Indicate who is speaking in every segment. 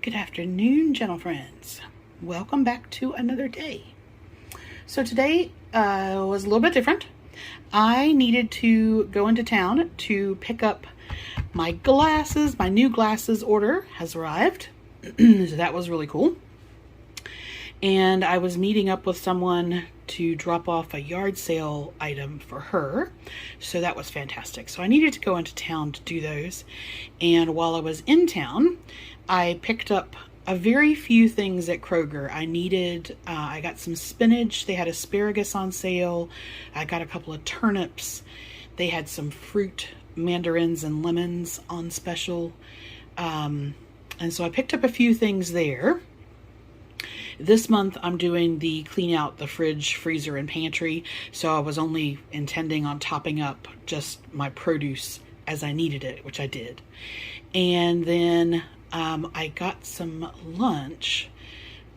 Speaker 1: Good afternoon, gentle friends. Welcome back to another day. So today was a little bit different. I needed to go into town to pick up my glasses. My new glasses order has arrived. So that was really cool. And I was meeting up with someone to drop off a yard sale item for her. So that was fantastic. So I needed to go into town to do those. And while I was in town, I picked up a very few things at Kroger. I got some spinach. They had asparagus on sale. I got a couple of turnips. They had some fruit, mandarins and lemons on special. And so I picked up a few things there. This month I'm doing the clean out the fridge, freezer, and pantry. So I was only intending on topping up just my produce as I needed it, which I did. And then I got some lunch,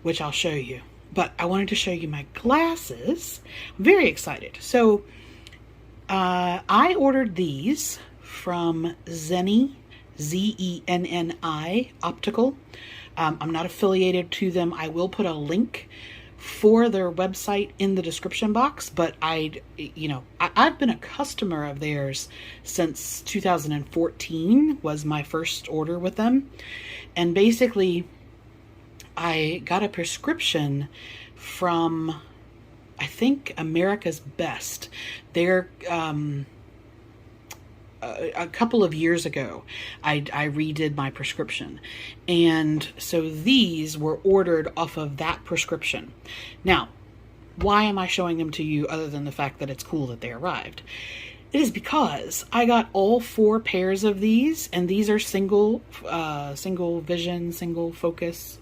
Speaker 1: which I'll show you. But I wanted to show you my glasses. I'm very excited. So I ordered these from Zenni, Zenni Optical. I'm not affiliated to them. I will put a link for their website in the description box, but I've been a customer of theirs since 2014 was my first order with them. And basically I got a prescription from, I think, America's Best. They're a couple of years ago, I redid my prescription. And so these were ordered off of that prescription. Now, why am I showing them to you other than the fact that it's cool that they arrived? It is because I got all 4 pairs of these, and these are single vision, single focus.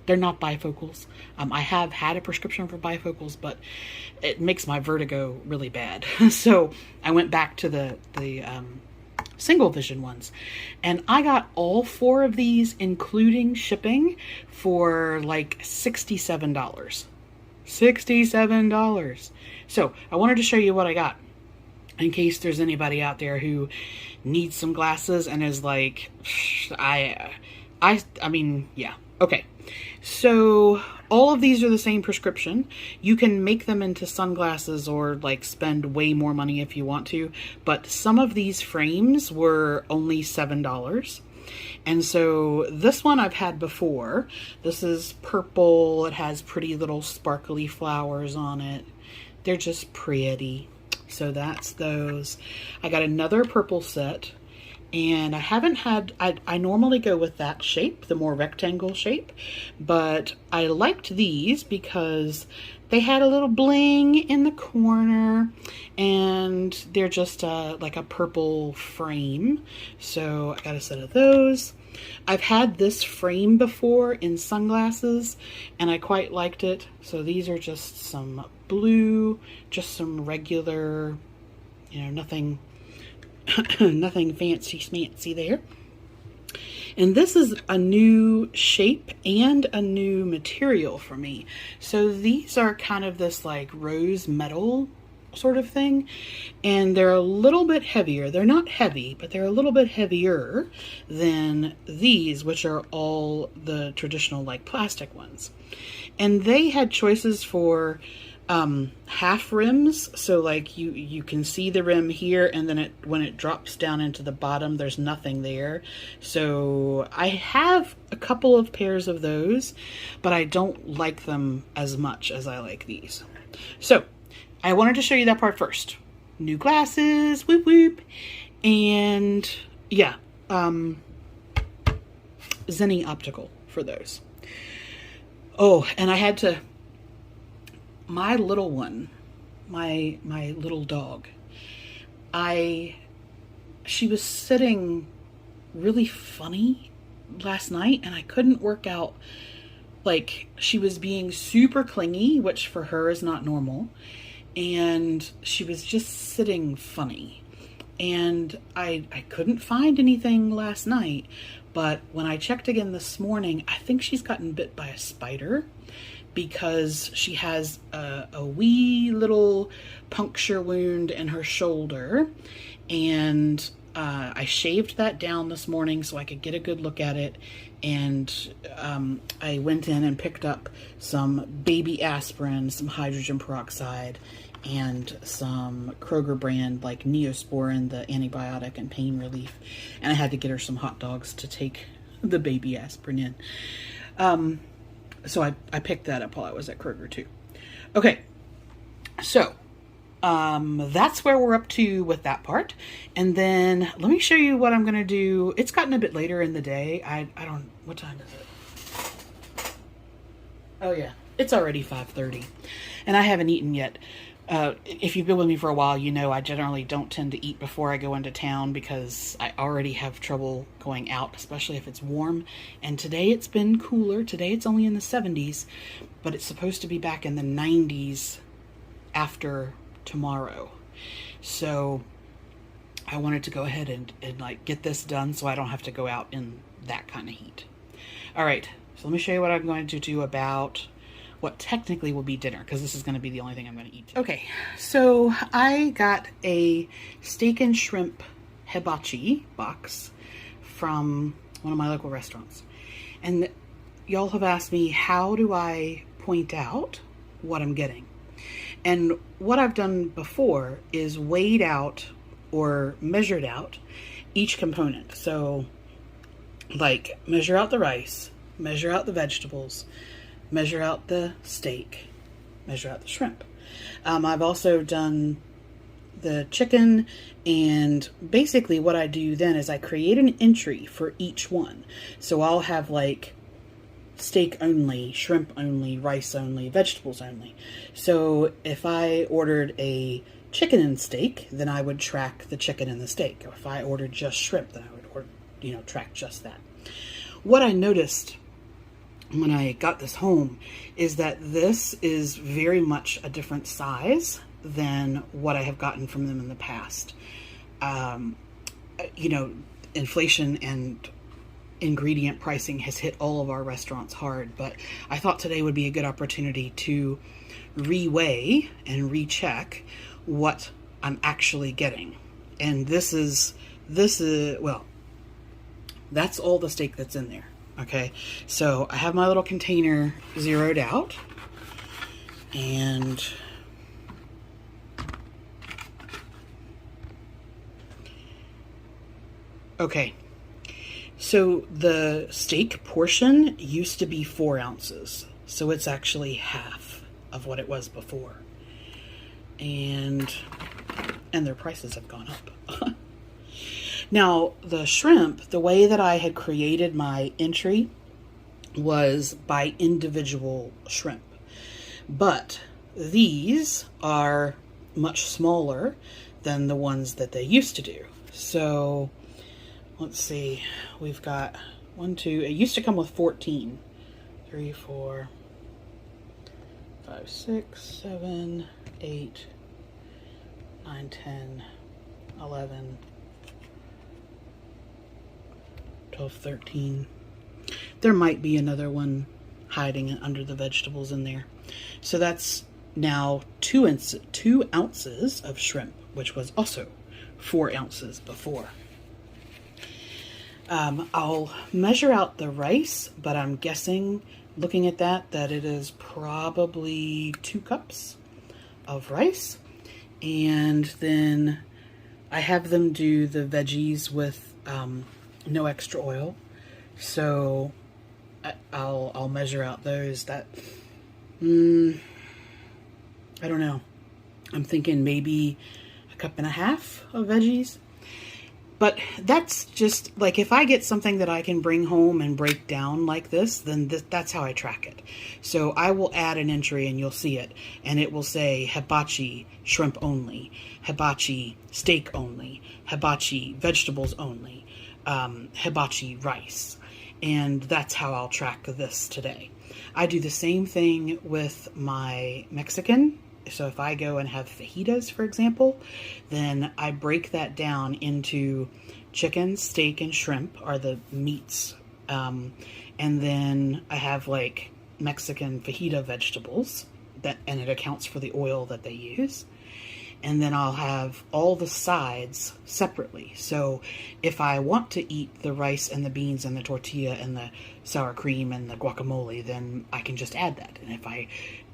Speaker 1: They're not bifocals. I have had a prescription for bifocals, but it makes my vertigo really bad. So I went back to the single vision ones, and I got all 4 of these, including shipping, for like $67. $67. So I wanted to show you what I got, in case there's anybody out there who needs some glasses and is like, I mean, yeah. Okay. So all of these are the same prescription. You can make them into sunglasses or like spend way more money if you want to, but some of these frames were only $7. And so this one I've had before. This is purple. It has pretty little sparkly flowers on it. They're just pretty. So that's those. I got another purple set, and I normally go with that shape, the more rectangle shape, but I liked these because they had a little bling in the corner, and they're just like a purple frame. So I got a set of those. I've had this frame before in sunglasses, and I quite liked it. So these are just some blue, just some regular, nothing nothing fancy schmancy there. And this is a new shape and a new material for me. So these are kind of this like rose metal sort of thing, and they're a little bit heavier. They're not heavy, but they're a little bit heavier than these, which are all the traditional like plastic ones. And they had choices for half rims, so like you can see the rim here, and then when it drops down into the bottom, there's nothing there. So I have a couple of pairs of those, but I don't like them as much as I like these. So I wanted to show you that part first. New glasses, whoop whoop. And yeah, Zenni Optical for those. Oh, and I had to, my little one, my little dog, she was sitting really funny last night, and I couldn't work out, like, she was being super clingy, which for her is not normal, and she was just sitting funny, and I couldn't find anything last night, but when I checked again this morning, I think she's gotten bit by a spider, because she has a wee little puncture wound in her shoulder, and I shaved that down this morning so I could get a good look at it. And I went in and picked up some baby aspirin, some hydrogen peroxide, and some Kroger brand like Neosporin, the antibiotic and pain relief. And I had to get her some hot dogs to take the baby aspirin in. So I picked that up while I was at Kroger too. Okay, so that's where we're up to with that part. And then let me show you what I'm going to do. It's gotten a bit later in the day. I don't, what time is it? Oh yeah, it's already 5:30 and I haven't eaten yet. If you've been with me for a while, you know I generally don't tend to eat before I go into town because I already have trouble going out, especially if it's warm. And today it's been cooler. Today it's only in the 70s, but it's supposed to be back in the 90s after tomorrow. So I wanted to go ahead and like get this done so I don't have to go out in that kind of heat. All right, so let me show you what I'm going to do about what technically will be dinner, because this is going to be the only thing I'm going to eat today. Okay, so I got a steak and shrimp hibachi box from one of my local restaurants. And y'all have asked me, how do I point out what I'm getting? And what I've done before is weighed out or measured out each component. So like measure out the rice, measure out the vegetables, measure out the steak, measure out the shrimp. I've also done the chicken, and basically what I do then is I create an entry for each one. So I'll have like steak only, shrimp only, rice only, vegetables only. So if I ordered a chicken and steak, then I would track the chicken and the steak. Or if I ordered just shrimp, then I would track just that. What I noticed when I got this home is that this is very much a different size than what I have gotten from them in the past. Inflation and ingredient pricing has hit all of our restaurants hard, but I thought today would be a good opportunity to reweigh and recheck what I'm actually getting. And this is well, that's all the steak that's in there. Okay, so I have my little container zeroed out, and okay, so the steak portion used to be 4 ounces, so it's actually half of what it was before, and their prices have gone up. Now, the shrimp, the way that I had created my entry was by individual shrimp. But these are much smaller than the ones that they used to do. So, let's see. We've got 1, 2, it used to come with 14. 3, 4, 5, 6, 7, 8, 9, 10, 11, 12, 13. There might be another one hiding under the vegetables in there. So that's now 2 ounces of shrimp, which was also 4 ounces before. I'll measure out the rice, but I'm guessing, looking at that it is probably 2 cups of rice. And then I have them do the veggies with no extra oil, so I'll measure out those. That I don't know, I'm thinking maybe 1.5 cups of veggies. But that's just like, if I get something that I can bring home and break down like this, then that's how I track it. So I will add an entry and you'll see it, and it will say hibachi shrimp only, hibachi steak only, hibachi vegetables only, hibachi rice. And that's how I'll track this today. I do the same thing with my Mexican. So if I go and have fajitas, for example, then I break that down into chicken, steak, and shrimp are the meats. And then I have like Mexican fajita vegetables, and it accounts for the oil that they use. and then I'll have all the sides separately. So if I want to eat the rice and the beans and the tortilla and the sour cream and the guacamole, then I can just add that. And if I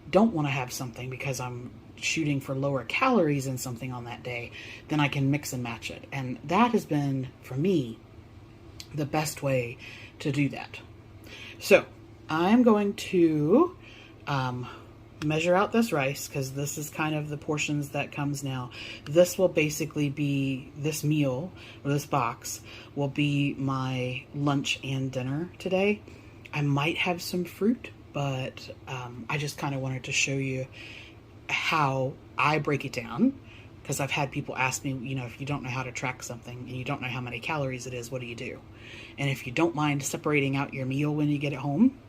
Speaker 1: don't want to have something because I'm shooting for lower calories in something on that day, then I can mix and match it. And that has been, for me, the best way to do that. So I'm going to measure out this rice, because this is kind of the portions that comes now. This will basically be, this meal, or this box, will be my lunch and dinner today. I might have some fruit, but I just kind of wanted to show you how I break it down, because I've had people ask me, you know, if you don't know how to track something and you don't know how many calories it is, what do you do? And if you don't mind separating out your meal when you get it home,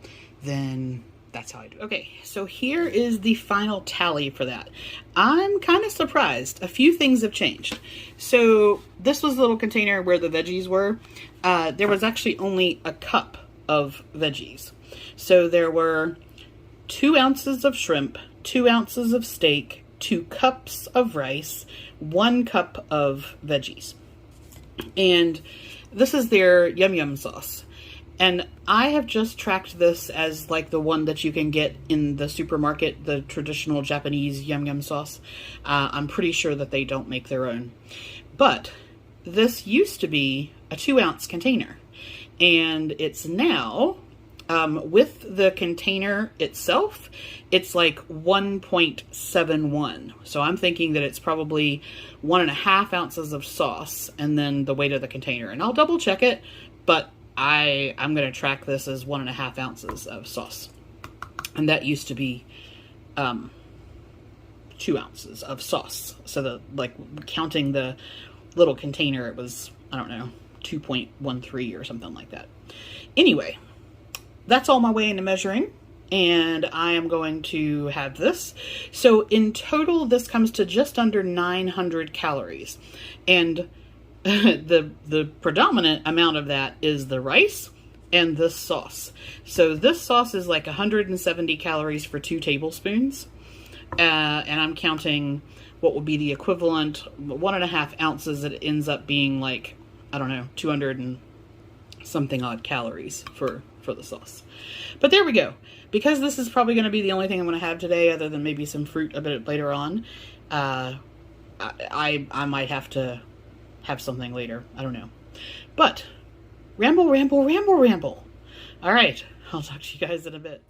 Speaker 1: then that's how I do it. Okay, so here is the final tally for that. I'm kind of surprised. A few things have changed. So this was the little container where the veggies were. There was actually only a cup of veggies. So there were 2 ounces of shrimp, 2 ounces of steak, 2 cups of rice, 1 cup of veggies. And this is their yum yum sauce. And I have just tracked this as like the one that you can get in the supermarket, the traditional Japanese yum yum sauce. I'm pretty sure that they don't make their own. But this used to be a 2-ounce container. And it's now, with the container itself, it's like 1.71. So I'm thinking that it's probably 1.5 ounces of sauce and then the weight of the container. And I'll double check it, but I'm going to track this as 1.5 ounces of sauce. And that used to be 2 ounces of sauce. So like counting the little container, it was, I don't know, 2.13 or something like that. Anyway, that's all my way into measuring, and I am going to have this. So in total, this comes to just under 900 calories. And the predominant amount of that is the rice and this sauce. So this sauce is like 170 calories for 2 tablespoons. And I'm counting what would be the equivalent, 1.5 ounces. It ends up being like, I don't know, 200 and something odd calories for the sauce. But there we go. Because this is probably going to be the only thing I'm going to have today, other than maybe some fruit a bit later on, I might have to have something later. I don't know. But ramble, ramble, ramble, ramble. All right. I'll talk to you guys in a bit.